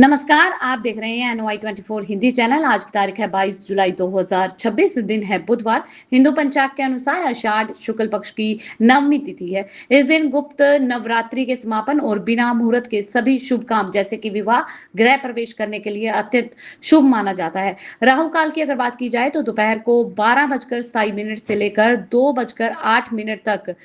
नमस्कार, आप देख रहे हैं एनवाई 24 हिंदी चैनल। आज की तारीख है 22 जुलाई 2026। दिन है बुधवार। हिंदू पंचांग के अनुसार आषाढ़ शुक्ल पक्ष की नवमी तिथि है। इस दिन गुप्त नवरात्रि के समापन और बिना मुहूर्त के सभी शुभ काम जैसे कि विवाह, गृह प्रवेश करने के लिए अत्यंत शुभ माना जाता है। राहु काल की अगर बात की जाए तो दोपहर को 12:27 से लेकर 2:08 तक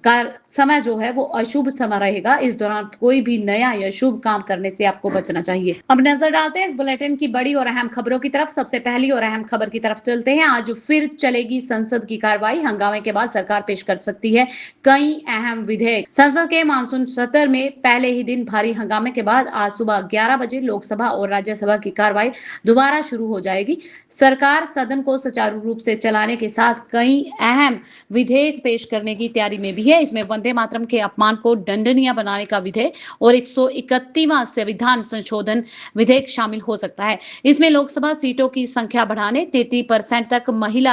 का समय जो है वो अशुभ समय रहेगा। इस दौरान कोई भी नया या शुभ काम करने से आपको बचना चाहिए। अब नजर डालते हैं इस बुलेटिन की बड़ी और अहम खबरों की तरफ। सबसे पहली और अहम खबर की तरफ चलते हैं। आज फिर चलेगी संसद की कार्रवाई। हंगामे के बाद सरकार पेश कर सकती है कई अहम विधेयक। संसद के मानसून सत्र में पहले ही दिन भारी हंगामे के बाद आज सुबह 11 बजे लोकसभा और राज्यसभा की कार्रवाई दोबारा शुरू हो जाएगी। सरकार सदन को सुचारू रूप से चलाने के साथ कई अहम विधेयक पेश करने की तैयारी में भी है। इसमें वंदे मातरम के अपमान को दंडनीय बनाने का विधेयक और 131वां संविधान संशोधन विधेयक शामिल हो सकता है। इसमें लोकसभा सीटों की संख्या बढ़ाने, 33% तक महिला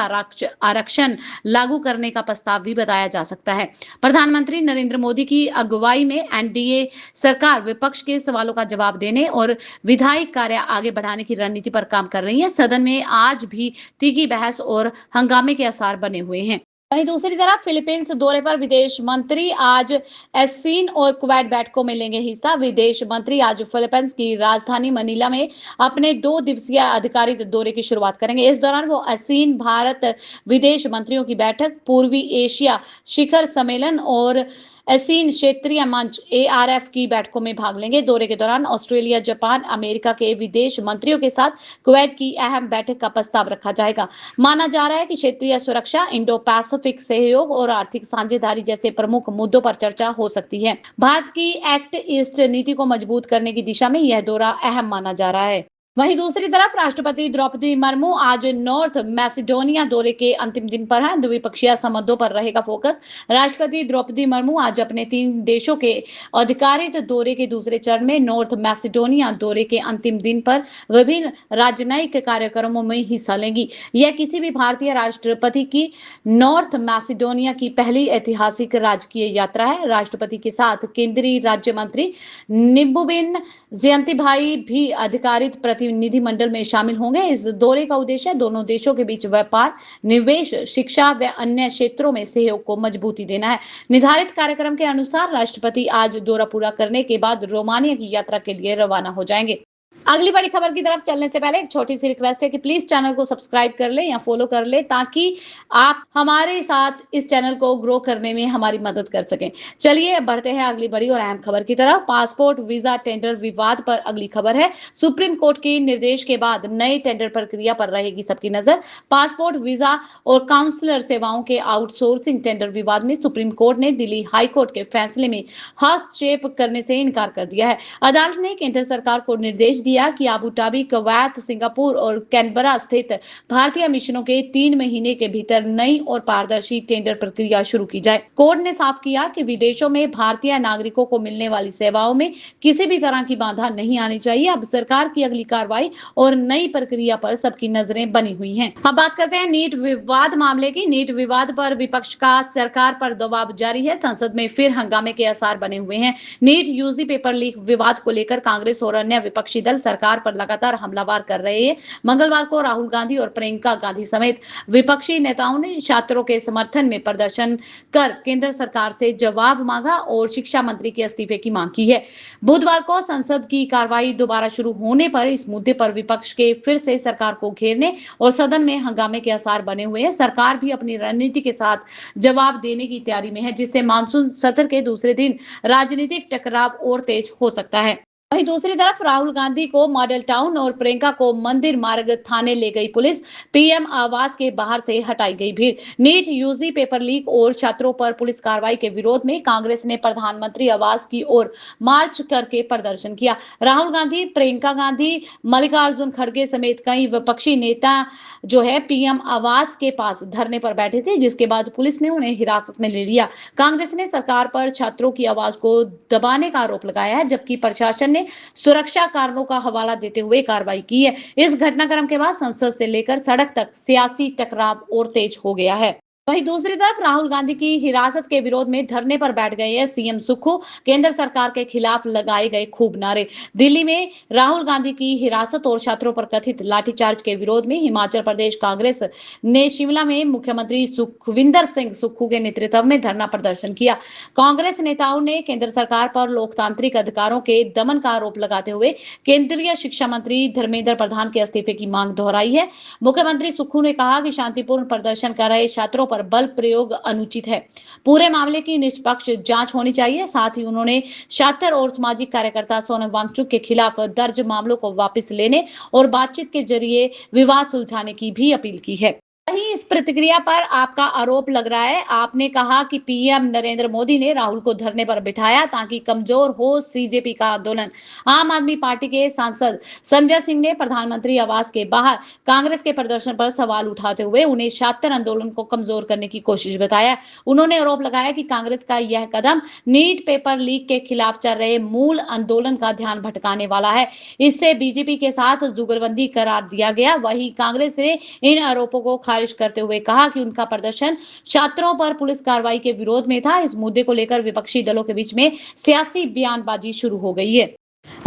आरक्षण लागू करने का प्रस्ताव भी बताया जा सकता है। प्रधानमंत्री नरेंद्र मोदी की अगुवाई में एनडीए सरकार विपक्ष के सवालों का जवाब देने और विधायी कार्य आगे बढ़ाने की रणनीति पर काम कर रही है। सदन में आज भी तीखी बहस और हंगामे के आसार बने हुए हैं। वहीं दूसरी तरफ फिलीपींस दौरे पर विदेश मंत्री आज एसीन और कुवैत बैठकों में लेंगे हिस्सा। विदेश मंत्री आज फिलीपींस की राजधानी मनीला में अपने 2 दिवसीय आधिकारिक दौरे की शुरुआत करेंगे। इस दौरान वो एसीन भारत विदेश मंत्रियों की बैठक, पूर्वी एशिया शिखर सम्मेलन और एसीन क्षेत्रीय मंच एआरएफ की बैठकों में भाग लेंगे। दौरे के दौरान ऑस्ट्रेलिया, जापान, अमेरिका के विदेश मंत्रियों के साथ कुवैत की अहम बैठक का प्रस्ताव रखा जाएगा। माना जा रहा है कि क्षेत्रीय सुरक्षा, इंडो पैसिफिक सहयोग और आर्थिक साझेदारी जैसे प्रमुख मुद्दों पर चर्चा हो सकती है। भारत की एक्ट ईस्ट नीति को मजबूत करने की दिशा में यह दौरा अहम माना जा रहा है। वहीं दूसरी तरफ राष्ट्रपति द्रौपदी मुर्मू आज नॉर्थ मैसेडोनिया दौरे के अंतिम दिन पर हैं। द्विपक्षीय संबंधों पर रहेगा फोकस। राष्ट्रपति द्रौपदी मुर्मू आज अपने 3 देशों के आधिकारिक दौरे के दूसरे चरण में नॉर्थ मैसेडोनिया दौरे के अंतिम दिन पर विभिन्न राजनयिक कार्यक्रमों में हिस्सा लेंगी। यह किसी भी भारतीय राष्ट्रपति की नॉर्थ मैसेडोनिया की पहली ऐतिहासिक राजकीय यात्रा है। राष्ट्रपति के साथ केंद्रीय राज्य मंत्री निबुबिन जयंतीभाई भी आधिकारिक प्रतिनिधिमंडल में शामिल होंगे। इस दौरे का उद्देश्य दोनों देशों के बीच व्यापार, निवेश, शिक्षा व अन्य क्षेत्रों में सहयोग को मजबूती देना है। निर्धारित कार्यक्रम के अनुसार राष्ट्रपति आज दौरा पूरा करने के बाद रोमानिया की यात्रा के लिए रवाना हो जाएंगे। अगली बड़ी खबर की तरफ चलने से पहले एक छोटी सी रिक्वेस्ट है कि प्लीज चैनल को सब्सक्राइब कर ले या फॉलो कर ले, ताकि आप हमारे साथ इस चैनल को ग्रो करने में हमारी मदद कर सकें। चलिए बढ़ते हैं अगली बड़ी और अहम खबर की तरफ। पासपोर्ट वीजा टेंडर विवाद पर अगली खबर है। सुप्रीम कोर्ट के निर्देश के बाद नए टेंडर प्रक्रिया पर रहेगी सबकी नजर। पासपोर्ट वीजा और काउंसलर सेवाओं के आउटसोर्सिंग टेंडर विवाद में सुप्रीम कोर्ट ने दिल्ली हाई कोर्ट के फैसले में हस्तक्षेप करने से इनकार कर दिया है। अदालत ने केंद्र सरकार को निर्देश दिया कि अबू धाबी, कुवैत, सिंगापुर और कैनबरा स्थित भारतीय मिशनों के 3 महीने के भीतर नई और पारदर्शी टेंडर प्रक्रिया शुरू की जाए। कोर्ट ने साफ किया कि विदेशों में भारतीय नागरिकों को मिलने वाली सेवाओं में किसी भी तरह की बाधा नहीं आनी चाहिए। अब सरकार की अगली कार्रवाई और नई प्रक्रिया पर सबकी नजरें बनी हुई हैं। अब बात करते हैं नीट विवाद मामले की। नीट विवाद पर विपक्ष का सरकार पर दबाव जारी है। संसद में फिर हंगामे के आसार बने हुए हैं। नीट यूजी पेपर लीक विवाद को लेकर कांग्रेस और अन्य विपक्षी दल सरकार पर लगातार हमलावर कर रहे हैं। मंगलवार को राहुल गांधी और प्रियंका गांधी समेत विपक्षी नेताओं ने छात्रों के समर्थन में प्रदर्शन कर केंद्र सरकार से जवाब मांगा और शिक्षा मंत्री के इस्तीफे की मांग की है। बुधवार को संसद की कार्रवाई दोबारा शुरू होने पर इस मुद्दे पर विपक्ष के फिर से सरकार को घेरने और सदन में हंगामे के आसार बने हुए हैं। सरकार भी अपनी रणनीति के साथ जवाब देने की तैयारी में है, जिससे मानसून सत्र के दूसरे दिन राजनीतिक टकराव और तेज हो सकता है। वहीं दूसरी तरफ राहुल गांधी को मॉडल टाउन और प्रियंका को मंदिर मार्ग थाने ले गई पुलिस। पीएम आवास के बाहर से हटाई गई भीड़। नीट यूजी पेपर लीक और छात्रों पर पुलिस कार्रवाई के विरोध में कांग्रेस ने प्रधानमंत्री आवास की ओर मार्च करके प्रदर्शन किया। राहुल गांधी, प्रियंका गांधी, मल्लिकार्जुन खड़गे समेत कई विपक्षी नेता जो है पीएम आवास के पास धरने पर बैठे थे, जिसके बाद पुलिस ने उन्हें हिरासत में ले लिया। कांग्रेस ने सरकार पर छात्रों की आवाज को दबाने का आरोप लगाया है, जबकि प्रशासन ने सुरक्षा कारणों का हवाला देते हुए कार्रवाई की है। इस घटनाक्रम के बाद संसद से लेकर सड़क तक सियासी टकराव और तेज हो गया है। वहीं दूसरी तरफ राहुल गांधी की हिरासत के विरोध में धरने पर बैठ गए हैं सीएम सुक्खू। केंद्र सरकार के खिलाफ लगाए गए खूब नारे। दिल्ली में राहुल गांधी की हिरासत और छात्रों पर कथित लाठीचार्ज के विरोध में हिमाचल प्रदेश कांग्रेस ने शिमला में मुख्यमंत्री सुखविंदर सिंह सुक्खू के नेतृत्व में धरना प्रदर्शन किया। कांग्रेस नेताओं ने केंद्र सरकार पर लोकतांत्रिक अधिकारों के दमन का आरोप लगाते हुए केंद्रीय शिक्षा मंत्री धर्मेंद्र प्रधान के इस्तीफे की मांग दोहराई है। मुख्यमंत्री सुक्खू ने कहा कि शांतिपूर्ण प्रदर्शन कर रहे छात्रों पर बल प्रयोग अनुचित है। पूरे मामले की निष्पक्ष जांच होनी चाहिए। साथ ही उन्होंने छात्र और सामाजिक कार्यकर्ता सोनम वांगचुक के खिलाफ दर्ज मामलों को वापस लेने और बातचीत के जरिए विवाद सुलझाने की भी अपील की है। वहीं इस प्रतिक्रिया पर आपका आरोप लग रहा है। आपने कहा कि पीएम नरेंद्र मोदी ने राहुल को धरने पर बिठाया ताकि कमजोर हो सीजेपी का आंदोलन। आम आदमी पार्टी के सांसद संजय सिंह ने प्रधानमंत्री आवास के बाहर कांग्रेस के प्रदर्शन पर सवाल उठाते हुए उन्हें छात्र आंदोलन को कमजोर करने की कोशिश बताया। उन्होंने आरोप लगाया कि कांग्रेस का यह कदम नीट पेपर लीक के खिलाफ चल रहे मूल आंदोलन का ध्यान भटकाने वाला है। इससे बीजेपी के साथ जुगलबंदी करार दिया गया। वहीं कांग्रेस ने इन आरोपों को खारिज करते हुए कहा कि उनका प्रदर्शन छात्रों पर पुलिस कार्रवाई के विरोध में था। इस मुद्दे को लेकर विपक्षी दलों के बीच में सियासी बयानबाजी शुरू हो गई है।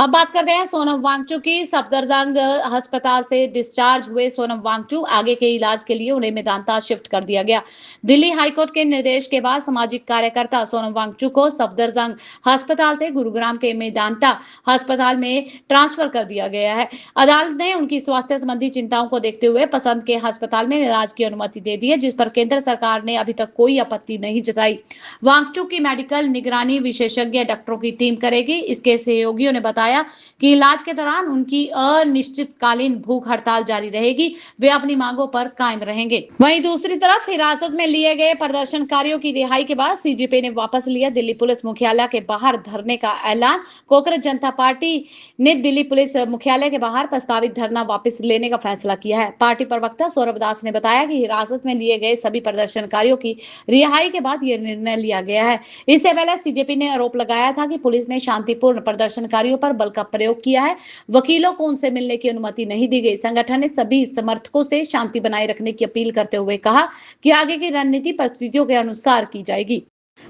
अब बात करते हैं सोनम वांगचुक की। सफदरजंग अस्पताल से डिस्चार्ज हुए सोनम वांगचुक आगे के इलाज के लिए उन्हें मेदांता शिफ्ट कर दिया गया। दिल्ली हाईकोर्ट के निर्देश के बाद सामाजिक कार्यकर्ता सोनम वांगचुक को सफदरजंग अस्पताल से गुरुग्राम के मेदांता अस्पताल में ट्रांसफर कर दिया गया है। अदालत ने उनकी स्वास्थ्य संबंधी चिंताओं को देखते हुए पसंद के अस्पताल में इलाज की अनुमति दे दी है, जिस पर केंद्र सरकार ने अभी तक कोई आपत्ति नहीं जताई। वांगचुक की मेडिकल निगरानी विशेषज्ञ डॉक्टरों की टीम करेगी। इसके सहयोगियों ने बताया कि इलाज के दौरान उनकी अनिश्चितकालीन भूख हड़ताल जारी रहेगी। वे अपनी मांगों पर कायम रहेंगे। वहीं दूसरी तरफ हिरासत में लिए गए प्रदर्शनकारियों की रिहाई के बाद सीजेपी ने वापस लिया दिल्ली पुलिस मुख्यालय के बाहर धरने का ऐलान। कांग्रेस जनता पार्टी ने दिल्ली पुलिस मुख्यालय के बाहर प्रस्तावित धरना वापस लेने का फैसला किया है। पार्टी प्रवक्ता सौरभ दास ने बताया कि हिरासत में लिए गए सभी प्रदर्शनकारियों की रिहाई के बाद यह निर्णय लिया गया है। इससे पहले सीजेपी ने आरोप लगाया था कि पुलिस ने शांतिपूर्ण प्रदर्शनकारियों पर बल का प्रयोग किया है। वकीलों को उनसे मिलने की अनुमति नहीं दी गई। संगठन ने सभी समर्थकों से शांति बनाए रखने की अपील करते हुए कहा कि आगे की रणनीति परिस्थितियों के अनुसार की जाएगी।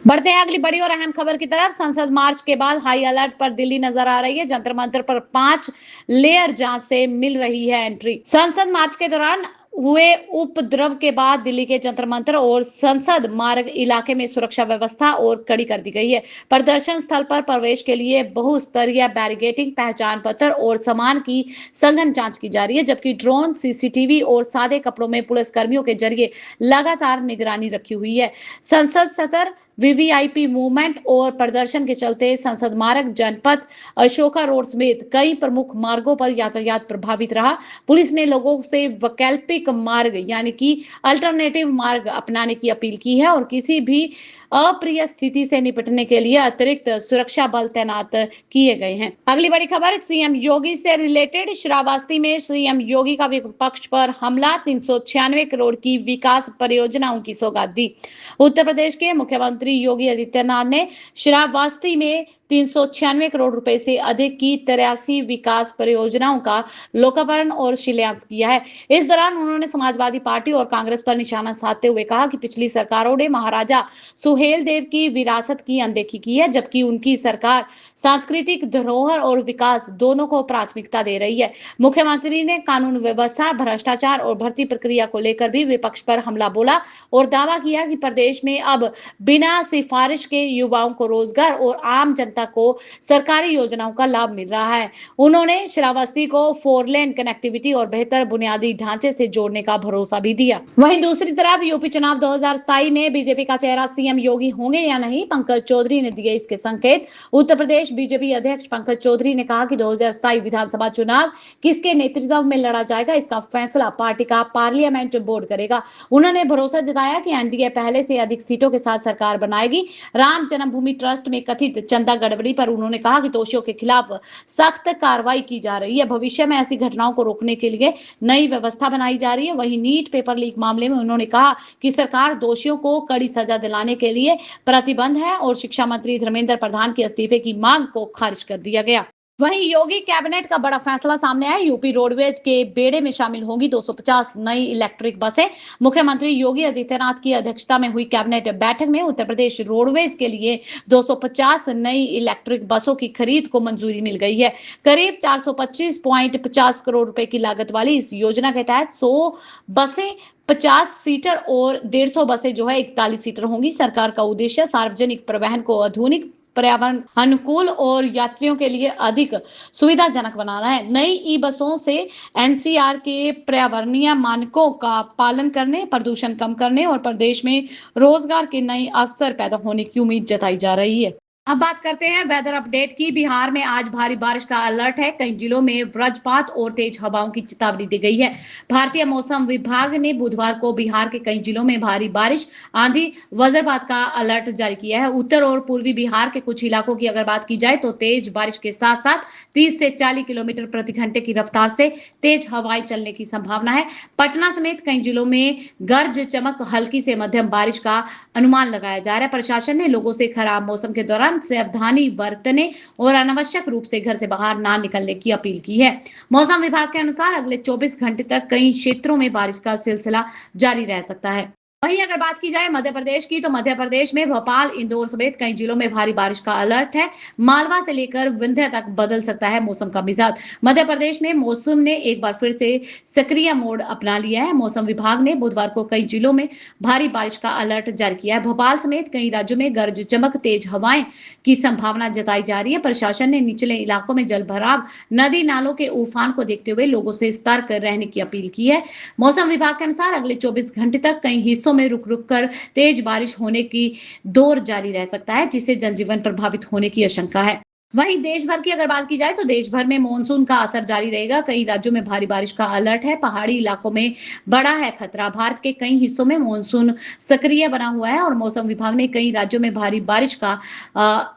बढ़ते हैं अगली बड़ी और अहम खबर की तरफ। संसद मार्च के बाद हाई अलर्ट पर दिल्ली नजर आ रही है। जंतर मंतर पर 5 लेयर जांच से मिल रही है एंट्री। संसद मार्च के दौरान हुए उपद्रव के बाद दिल्ली के जंतर मंतर और संसद मार्ग इलाके में सुरक्षा व्यवस्था और कड़ी कर दी गई है। प्रदर्शन स्थल पर प्रवेश के लिए बहुस्तरीय बैरिकेडिंग, पहचान पत्र और सामान की सघन जांच की जा रही है, जबकि ड्रोन, सीसीटीवी और सादे कपड़ों में पुलिस कर्मियों के जरिए लगातार निगरानी रखी हुई है। संसद सत्र, वीवीआईपी मूवमेंट और प्रदर्शन के चलते संसद मार्ग, जनपथ, अशोका रोड समेत कई प्रमुख मार्गों पर यातायात प्रभावित रहा। पुलिस ने लोगों से वैकल्पिक मार्ग यानी कि अल्टरनेटिव मार्ग अपनाने की अपील की है और किसी भी अप्रिय स्थिति से निपटने के लिए अतिरिक्त सुरक्षा बल तैनात किए गए हैं। अगली बड़ी खबर सीएम योगी से रिलेटेड। श्रावस्ती में सीएम योगी का विपक्ष पर हमला। 396 करोड़ की विकास परियोजनाओं की सौगात दी। उत्तर प्रदेश के मुख्यमंत्री योगी आदित्यनाथ ने श्रावस्ती में 396 करोड़ रुपए से अधिक की 83 विकास परियोजनाओं का लोकार्पण और शिलान्यास किया है। इस दौरान उन्होंने समाजवादी पार्टी और कांग्रेस पर निशाना साधते हुए कहा कि पिछली सरकारों ने महाराजा सुहेलदेव की विरासत की अनदेखी की है, जबकि उनकी सरकार सांस्कृतिक धरोहर और विकास दोनों को प्राथमिकता दे रही है। मुख्यमंत्री ने कानून व्यवस्था, भ्रष्टाचार और भर्ती प्रक्रिया को लेकर भी विपक्ष पर हमला बोला और दावा किया कि प्रदेश में अब बिना सिफारिश के युवाओं को रोजगार और आम जनता को सरकारी योजनाओं का लाभ मिल रहा है। उन्होंने श्रावस्ती को 4 लेन कनेक्टिविटी और बेहतर बुनियादी ढांचे से जोड़ने का भरोसा भी दिया। वहीं दूसरी तरफ यूपी चुनाव 2027 में बीजेपी का चेहरा सीएम योगी होंगे या नहीं, पंकज चौधरी ने दिए इसके संकेत। उत्तर प्रदेश बीजेपी अध्यक्ष पंकज चौधरी ने कहा कि 2027 विधानसभा चुनाव किसके नेतृत्व में लड़ा जाएगा, इसका फैसला पार्टी का पार्लियामेंट बोर्ड करेगा। उन्होंने भरोसा जताया कि एनडीए पहले से अधिक सीटों के साथ सरकार बनाएगी। राम जन्मभूमि ट्रस्ट में कथित चंदा गड़बड़ी पर उन्होंने कहा कि दोषियों के खिलाफ सख्त कार्रवाई की जा रही है। भविष्य में ऐसी घटनाओं को रोकने के लिए नई व्यवस्था बनाई जा रही है। वहीं नीट पेपर लीक मामले में उन्होंने कहा कि सरकार दोषियों को कड़ी सजा दिलाने के लिए प्रतिबद्ध है और शिक्षा मंत्री धर्मेंद्र प्रधान के इस्तीफे की मांग को खारिज कर दिया गया। वहीं योगी कैबिनेट का बड़ा फैसला सामने आया। यूपी रोडवेज के बेड़े में शामिल होंगी 250 नई इलेक्ट्रिक बसें। मुख्यमंत्री योगी आदित्यनाथ की अध्यक्षता में हुई कैबिनेट बैठक में उत्तर प्रदेश रोडवेज के लिए 250 नई इलेक्ट्रिक बसों की खरीद को मंजूरी मिल गई है। करीब 425.50 करोड़ रुपए की लागत वाली इस योजना के तहत 100 बसें 50 सीटर और 150 बसें जो है 41 सीटर होंगी। सरकार का उद्देश्य सार्वजनिक परिवहन को आधुनिक, पर्यावरण अनुकूल और यात्रियों के लिए अधिक सुविधाजनक बनाना है। नई ई बसों से एनसीआर के पर्यावरणीय मानकों का पालन करने, प्रदूषण कम करने और प्रदेश में रोजगार के नए अवसर पैदा होने की उम्मीद जताई जा रही है। अब बात करते हैं वेदर अपडेट की। बिहार में आज भारी बारिश का अलर्ट है। कई जिलों में वज्रपात और तेज हवाओं की चेतावनी दी गई है। भारतीय मौसम विभाग ने बुधवार को बिहार के कई जिलों में भारी बारिश, आंधी, वज्रपात का अलर्ट जारी किया है। उत्तर और पूर्वी बिहार के कुछ इलाकों की अगर बात की जाए तो तेज बारिश के साथ साथ 30 से 40 किलोमीटर प्रति घंटे की रफ्तार से तेज हवाएं चलने की संभावना है। पटना समेत कई जिलों में गरज चमक, हल्की से मध्यम बारिश का अनुमान लगाया जा रहा है। प्रशासन ने लोगों से खराब मौसम के दौरान सावधानी बरतने और अनावश्यक रूप से घर से बाहर ना निकलने की अपील की है। मौसम विभाग के अनुसार अगले 24 घंटे तक कई क्षेत्रों में बारिश का सिलसिला जारी रह सकता है। वहीं अगर बात की जाए मध्य प्रदेश की, तो मध्य प्रदेश में भोपाल, इंदौर समेत कई जिलों में भारी बारिश का अलर्ट है। मालवा से लेकर विंध्य तक बदल सकता है मौसम का मिजाज। मध्य प्रदेश में मौसम ने एक बार फिर से सक्रिय मोड अपना लिया है। मौसम विभाग ने बुधवार को कई जिलों में भारी बारिश का अलर्ट जारी किया है। भोपाल समेत कई राज्यों में गरज चमक, तेज हवाएं की संभावना जताई जा रही है। प्रशासन ने निचले इलाकों में जल भराव, नदी नालों के उफान को देखते हुए लोगों से सतर्क रहने की अपील की है। मौसम विभाग के अनुसार अगले 24 घंटे तक कई हिस्सों में रुक रुक कर तेज बारिश होने की दौर जारी रह सकता है, जिससे जनजीवन प्रभावित होने की आशंका है। वहीं देश भर की अगर बात की जाए तो देश भर में मानसून का असर जारी रहेगा। कई राज्यों में भारी बारिश का अलर्ट है। पहाड़ी इलाकों में बड़ा है खतरा। भारत के कई हिस्सों में मानसून सक्रिय बना हुआ है और मौसम विभाग ने कई राज्यों में भारी बारिश का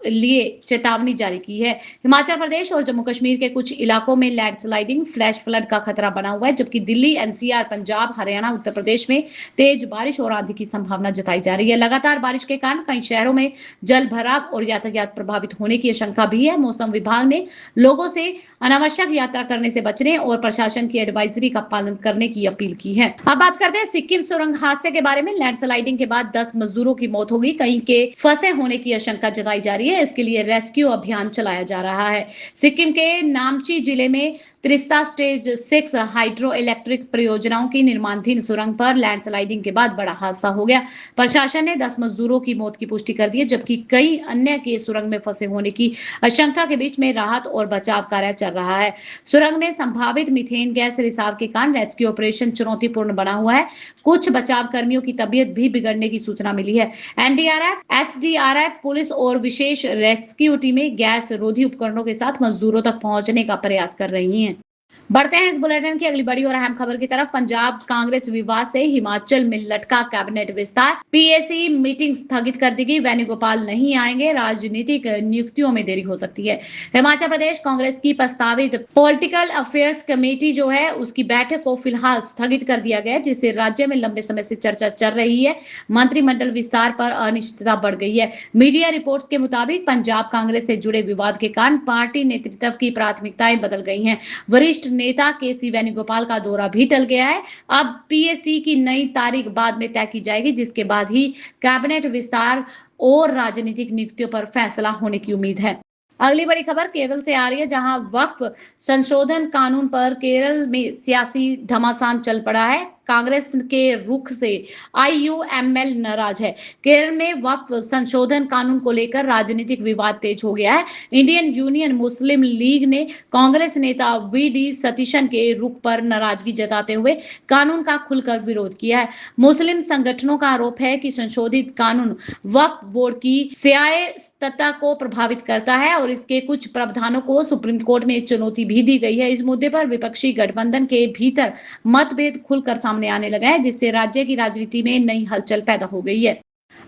लिए चेतावनी जारी की है। हिमाचल प्रदेश और जम्मू कश्मीर के कुछ इलाकों में लैंडस्लाइडिंग, फ्लैश फ्लड का खतरा बना हुआ है, जबकि दिल्ली, एनसीआर, पंजाब, हरियाणा, उत्तर प्रदेश में तेज बारिश और आंधी की संभावना जताई जा रही है। लगातार बारिश के कारण कई शहरों में जल भराव और यातायात प्रभावित होने की आशंका भी है। मौसम विभाग ने लोगों से अनावश्यक यात्रा करने से बचने और प्रशासन की एडवाइजरी का पालन करने की अपील की है। अब बात करते हैं सिक्किम सुरंग हादसे के बारे में। लैंडस्लाइडिंग के बाद 10 मजदूरों की मौत हो गई। कई के फंसे होने की आशंका जताई जा रही है। इसके लिए रेस्क्यू अभियान चलाया जा रहा है। सिक्किम के नामची जिले में त्रिस्ता स्टेज 6 हाइड्रो इलेक्ट्रिक परियोजनाओं की निर्माणाधीन सुरंग पर लैंडस्लाइडिंग के बाद बड़ा हादसा हो गया। प्रशासन ने 10 मजदूरों की मौत की पुष्टि कर दी है, जबकि कई अन्य के सुरंग में फंसे होने की आशंका के बीच में राहत और बचाव कार्य चल रहा है। सुरंग में संभावित मीथेन गैस रिसाव के कारण रेस्क्यू ऑपरेशन चुनौतीपूर्ण बना हुआ है। कुछ बचाव कर्मियों की तबीयत भी बिगड़ने की सूचना मिली है। एनडीआरएफ, एसडीआरएफ, पुलिस और विशेष रेस्क्यू टीमें गैस रोधी उपकरणों के साथ मजदूरों तक पहुंचने का प्रयास कर रही हैं। बढ़ते हैं इस बुलेटिन की अगली बड़ी और अहम खबर की तरफ। पंजाब कांग्रेस विवाद से हिमाचल में लटका कैबिनेट विस्तार। पीएसी मीटिंग स्थगित कर दी गई। वेणुगोपाल नहीं आएंगे, राजनीतिक नियुक्तियों में देरी हो सकती है। हिमाचल प्रदेश कांग्रेस की प्रस्तावित पॉलिटिकल अफेयर्स कमेटी जो है उसकी बैठक को फिलहाल स्थगित कर दिया गया, जिससे राज्य में लंबे समय से चर्चा चल रही है। मंत्रिमंडल विस्तार पर अनिश्चितता बढ़ गई है। मीडिया रिपोर्ट्स के मुताबिक पंजाब कांग्रेस से जुड़े विवाद के कारण पार्टी नेतृत्व की प्राथमिकताएं बदल गई हैं। वरिष्ठ नेता केसी वेणुगोपाल का दौरा भी टल गया है। अब पीएसी की नई तारीख बाद में तय की जाएगी, जिसके बाद ही कैबिनेट विस्तार और राजनीतिक नियुक्तियों पर फैसला होने की उम्मीद है। अगली बड़ी खबर केरल से आ रही है, जहां वक्फ संशोधन कानून पर केरल में सियासी घमासान चल पड़ा है। कांग्रेस के रुख से आईयूएमएल नाराज है। केरल में वक्फ संशोधन कानून को लेकर राजनीतिक विवाद तेज हो गया है। इंडियन यूनियन मुस्लिम लीग ने कांग्रेस नेता वीडी सतीशन के रुख पर नाराजगी जताते हुए कानून का खुलकर विरोध किया है। मुस्लिम संगठनों का आरोप है कि संशोधित कानून वक्फ बोर्ड की स्वायत्तता को प्रभावित करता है और इसके कुछ प्रावधानों को सुप्रीम कोर्ट में चुनौती भी दी गई है। इस मुद्दे पर विपक्षी गठबंधन के भीतर मतभेद खुलकर सामने आने लगा है, जिससे राज्य की राजनीति में नई हलचल पैदा हो गई है।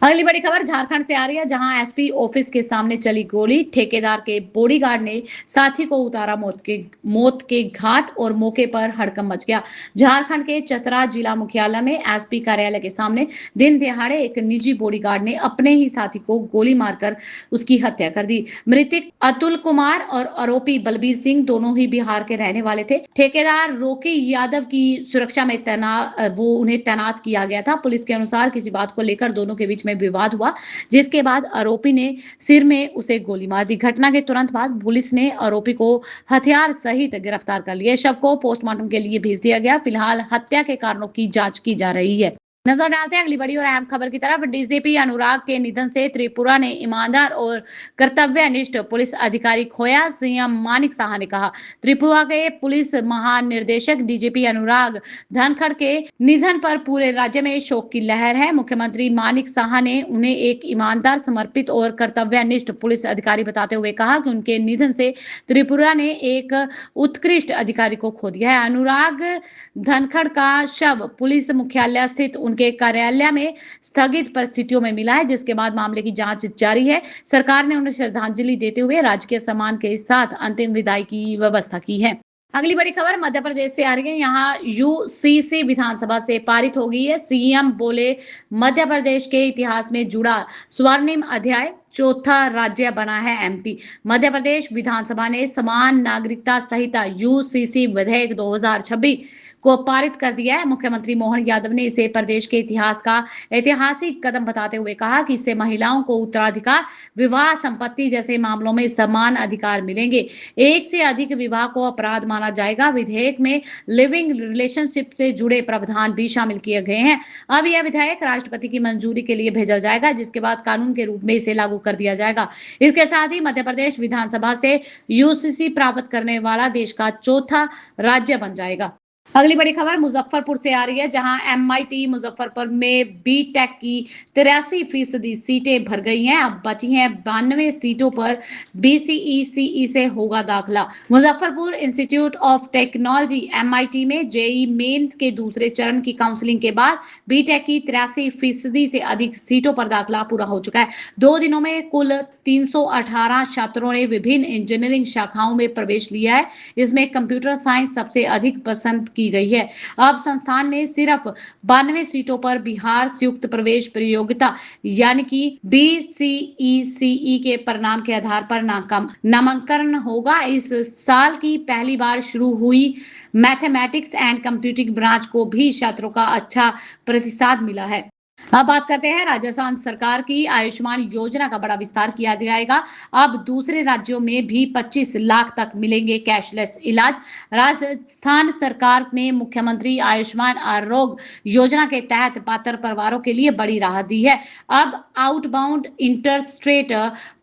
अगली बड़ी खबर झारखंड से आ रही है, जहां एसपी ऑफिस के सामने चली गोली, ठेकेदार के बॉडीगार्ड ने साथी को उतारा मौत के घाट और मौके पर हड़कंप मच गया। झारखंड के चतरा जिला मुख्यालय में एसपी कार्यालय के सामने दिन दिहाड़े एक निजी बॉडीगार्ड ने अपने ही साथी को गोली मारकर उसकी हत्या कर दी। मृतक अतुल कुमार और आरोपी बलबीर सिंह दोनों ही बिहार के रहने वाले थे। ठेकेदार रोकी यादव की सुरक्षा में उन्हें तैनात किया गया था। पुलिस के अनुसार किसी बात को लेकर दोनों के बीच में विवाद हुआ, जिसके बाद आरोपी ने सिर में उसे गोली मार दी। घटना के तुरंत बाद पुलिस ने आरोपी को हथियार सहित गिरफ्तार कर लिया। शव को पोस्टमार्टम के लिए भेज दिया गया। फिलहाल हत्या के कारणों की जांच की जा रही है। नजर डालते हैं अगली बड़ी और अहम खबर की तरफ। डीजीपी अनुराग के निधन से त्रिपुरा ने ईमानदार और कर्तव्यनिष्ठ पुलिस अधिकारी खोया, सीएम मानिक साहा ने कहा। त्रिपुरा के पुलिस महानिदेशक डीजीपी अनुराग धनखड़ के निधन पर पूरे राज्य में शोक की लहर है। मुख्यमंत्री मानिक साहा ने उन्हें एक ईमानदार, समर्पित और कर्तव्यनिष्ठ पुलिस अधिकारी बताते हुए कहा कि उनके निधन से त्रिपुरा ने एक उत्कृष्ट अधिकारी को खो दिया है। अनुराग धनखड़ का शव पुलिस मुख्यालय स्थित उनके कार्यालय में स्थगित परिस्थितियों में मिला है, जिसके बाद मामले की जांच जारी है। सरकार ने उन्हें श्रद्धांजलि देते हुए राजकीय सम्मान के साथ अंतिम विदाई की व्यवस्था की है। अगली बड़ी खबर मध्य प्रदेश से आ रही है। यहाँ यूसीसी विधानसभा से पारित हो गई है। सीएम बोले, मध्य प्रदेश के इतिहास में जुड़ा स्वर्णिम अध्याय, चौथा राज्य बना है एमपी। मध्य प्रदेश विधानसभा ने समान नागरिकता संहिता यूसीसी विधेयक 2026 को पारित कर दिया है। मुख्यमंत्री मोहन यादव ने इसे प्रदेश के इतिहास का ऐतिहासिक कदम बताते हुए कहा कि इससे महिलाओं को उत्तराधिकार, विवाह, संपत्ति जैसे मामलों में समान अधिकार मिलेंगे। एक से अधिक विवाह को अपराध माना जाएगा। विधेयक में लिविंग रिलेशनशिप से जुड़े प्रावधान भी शामिल किए गए हैं। अब यह विधेयक राष्ट्रपति की मंजूरी के लिए भेजा जाएगा, जिसके बाद कानून के रूप में इसे लागू कर दिया जाएगा। इसके साथ ही मध्य प्रदेश विधानसभा से यूसीसी प्राप्त करने वाला देश का चौथा राज्य बन जाएगा। अगली बड़ी खबर मुजफ्फरपुर से आ रही है, जहां एमआईटी मुजफ्फरपुर में बीटेक की 83% सीटें भर गई हैं। अब बची हैं 92 सीटों पर बीसीई से होगा दाखिला। Muzaffarpur institute of technology MIT में जेई मेन के दूसरे चरण की काउंसलिंग के बाद बीटेक की 83% से अधिक सीटों पर दाखिला पूरा हो चुका है। 2 दिनों में कुल 318 छात्रों ने विभिन्न इंजीनियरिंग शाखाओं में प्रवेश लिया है। इसमें कंप्यूटर साइंस सबसे अधिक पसंद की गई है। अब संस्थान में सिर्फ 92 सीटों पर बिहार संयुक्त प्रवेश प्रतियोगिता यानी कि बीसीई के परिणाम के आधार पर नामांकन होगा। इस साल की पहली बार शुरू हुई मैथमेटिक्स एंड कंप्यूटिंग ब्रांच को भी छात्रों का अच्छा प्रतिसाद मिला है। अब बात करते हैं राजस्थान सरकार की। आयुष्मान योजना का बड़ा विस्तार किया जाएगा। अब दूसरे राज्यों में भी 25 लाख तक मिलेंगे कैशलेस इलाज। राजस्थान सरकार ने मुख्यमंत्री आयुष्मान आरोग्य योजना के तहत पात्र परिवारों के लिए बड़ी राहत दी है। अब आउटबाउंड इंटरस्टेट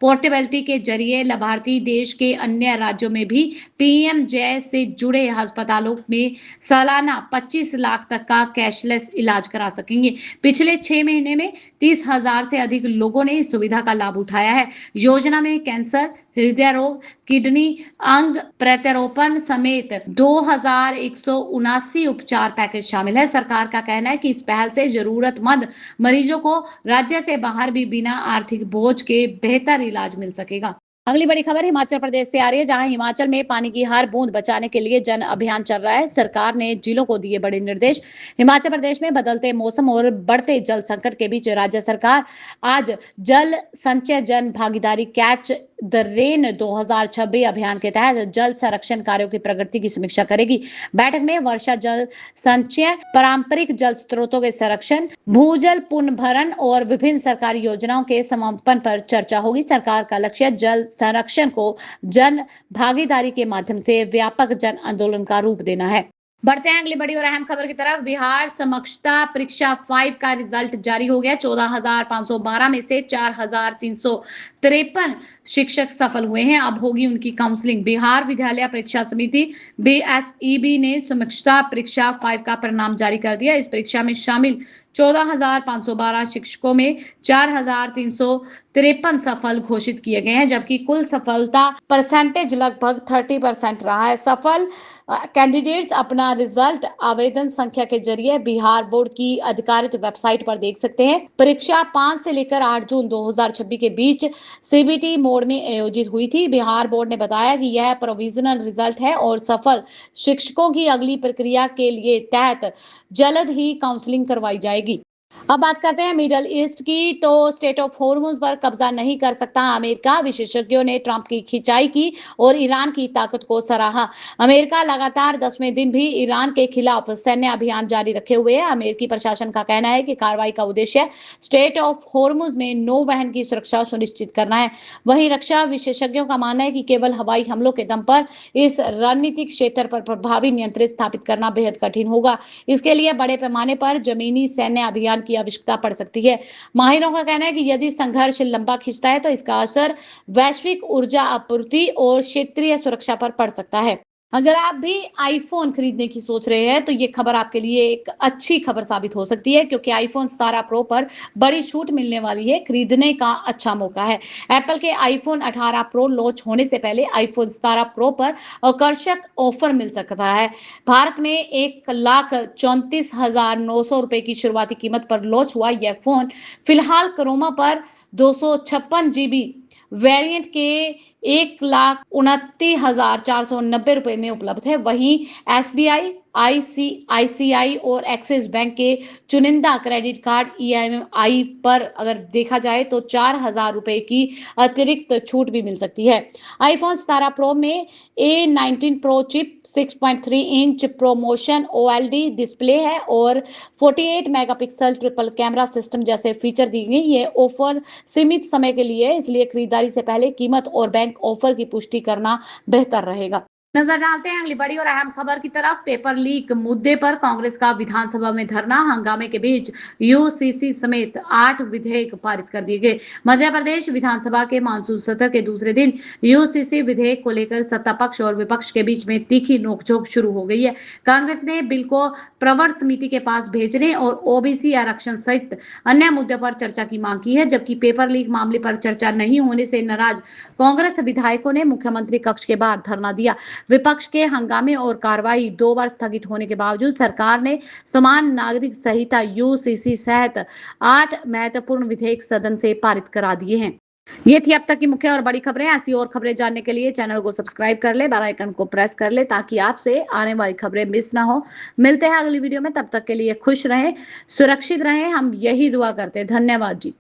पोर्टेबिलिटी के जरिए लाभार्थी देश के अन्य राज्यों में भी पीएमजे से जुड़े अस्पतालों में सालाना 25 लाख तक का कैशलेस इलाज करा सकेंगे। पिछले 6 महीने में 30,000 से अधिक लोगों ने इस सुविधा का लाभ उठाया है। योजना में कैंसर, हृदय रोग, किडनी, अंग प्रत्यारोपण समेत 2179 उपचार पैकेज शामिल है। सरकार का कहना है कि इस पहल से जरूरतमंद मरीजों को राज्य से बाहर भी बिना आर्थिक बोझ के बेहतर इलाज मिल सकेगा। अगली बड़ी खबर हिमाचल प्रदेश से आ रही है, जहां हिमाचल में पानी की हर बूंद बचाने के लिए जन अभियान चल रहा है। सरकार ने जिलों को दिए बड़े निर्देश। हिमाचल प्रदेश में बदलते मौसम और बढ़ते जल संकट के बीच राज्य सरकार आज जल संचय जन भागीदारी कैच द रेन 2026 अभियान के तहत जल संरक्षण कार्यों की प्रगति की समीक्षा करेगी। बैठक में वर्षा जल संचय, पारंपरिक जल स्रोतों के संरक्षण, भूजल पुनर्भरण और विभिन्न सरकारी योजनाओं के समापन पर चर्चा होगी। सरकार का लक्ष्य जल संरक्षण को जन भागीदारी के माध्यम से व्यापक जन आंदोलन का रूप देना है। बढ़ते हैं अगली बड़ी और अहम खबर की तरफ। बिहार समकक्षता परीक्षा 5 का रिजल्ट जारी हो गया। 14,512 में से 4,353 शिक्षक सफल हुए हैं। अब होगी उनकी काउंसलिंग। बिहार विद्यालय परीक्षा समिति बीएसईबी ने समकक्षता परीक्षा 5 का परिणाम जारी कर दिया। इस परीक्षा में शामिल 14,512 शिक्षकों में 4,353 सफल घोषित किए गए हैं, जबकि कुल सफलता परसेंटेज लगभग 30% रहा है। सफल कैंडिडेट्स अपना रिजल्ट आवेदन संख्या के जरिए बिहार बोर्ड की आधिकारिक वेबसाइट पर देख सकते हैं। परीक्षा 5 से लेकर 8 जून 2026 के बीच सीबीटी मोड में आयोजित हुई थी। बिहार बोर्ड ने बताया कि यह प्रोविजनल रिजल्ट है और सफल शिक्षकों की अगली प्रक्रिया के लिए तहत जल्द ही काउंसलिंग करवाई जाएगी। अब बात करते हैं मिडल ईस्ट की। तो स्टेट ऑफ हॉर्मुज पर कब्जा नहीं कर सकता अमेरिका, विशेषज्ञों ने ट्रंप की खिंचाई की और ईरान की ताकत को सराहा। अमेरिका लगातार 10वें दिन भी ईरान के खिलाफ सैन्य अभियान जारी रखे हुए है। अमेरिकी प्रशासन का कहना है कि कार्रवाई का उद्देश्य स्टेट ऑफ हॉर्मुज में नौवहन की सुरक्षा सुनिश्चित करना है। वहीं रक्षा विशेषज्ञों का मानना है कि केवल हवाई हमलों के दम पर इस रणनीतिक क्षेत्र पर प्रभावी नियंत्रण स्थापित करना बेहद कठिन होगा। इसके लिए बड़े पैमाने पर जमीनी सैन्य अभियान की आवश्यकता पड़ सकती है। माहिरों का कहना है कि यदि संघर्ष लंबा खिंचता है तो इसका असर वैश्विक ऊर्जा आपूर्ति और क्षेत्रीय सुरक्षा पर पड़ सकता है। अगर आप भी आईफोन खरीदने की सोच रहे हैं तो ये खबर आपके लिए एक अच्छी खबर साबित हो सकती है, क्योंकि आईफोन 17 प्रो पर बड़ी छूट मिलने वाली है। खरीदने का अच्छा मौका है। एप्पल के आईफोन 18 प्रो लॉन्च होने से पहले आईफोन 17 प्रो पर आकर्षक ऑफर मिल सकता है। भारत में 1,34,900 रुपए की शुरुआती कीमत पर लॉन्च हुआ यह फोन फिलहाल क्रोमा पर 256 GB वेरिएंट के 1,29,490 रुपए में उपलब्ध है। वहीं एसबीआई, आईसीआईसीआई और एक्सिस बैंक के चुनिंदा क्रेडिट कार्ड ईएमआई पर अगर देखा जाए तो 4,000 रुपए की अतिरिक्त छूट भी मिल सकती है। आईफोन 17 प्रो में A19 pro chip, 6.3 inch promotion OLED display है और 48 मेगापिक्सल ट्रिपल कैमरा सिस्टम जैसे फीचर दी गई। ये ऑफर सीमित समय के लिए है, इसलिए खरीदारी से पहले कीमत और बैंक ऑफर की पुष्टि करना बेहतर रहेगा। नजर डालते हैं अगली बड़ी और अहम खबर की तरफ। पेपर लीक मुद्दे पर कांग्रेस का विधानसभा में धरना, हंगामे के बीच यूसीसी समेत 8 विधेयक पारित कर दिए गए। मध्य प्रदेश विधानसभा के मानसून सत्र के दूसरे दिन यूसीसी विधेयक को लेकर सत्ता पक्ष और विपक्ष के बीच में तीखी नोकझोंक शुरू हो गई है। कांग्रेस ने बिल को प्रवर समिति के पास भेजने और ओबीसी आरक्षण सहित अन्य मुद्दों पर चर्चा की मांग की है, जबकि पेपर लीक मामले पर चर्चा नहीं होने से नाराज कांग्रेस विधायकों ने मुख्यमंत्री कक्ष के बाहर धरना दिया। विपक्ष के हंगामे और कार्रवाई 2 बार स्थगित होने के बावजूद सरकार ने समान नागरिक संहिता यूसीसी सहित 8 महत्वपूर्ण विधेयक सदन से पारित करा दिए हैं। ये थी अब तक की मुख्य और बड़ी खबरें। ऐसी और खबरें जानने के लिए चैनल को सब्सक्राइब कर ले, बेल आइकन को प्रेस कर ले, ताकि आपसे आने वाली खबरें मिस ना हो। मिलते हैं अगली वीडियो में, तब तक के लिए खुश रहें, सुरक्षित रहें, हम यही दुआ करते हैं। धन्यवाद जी।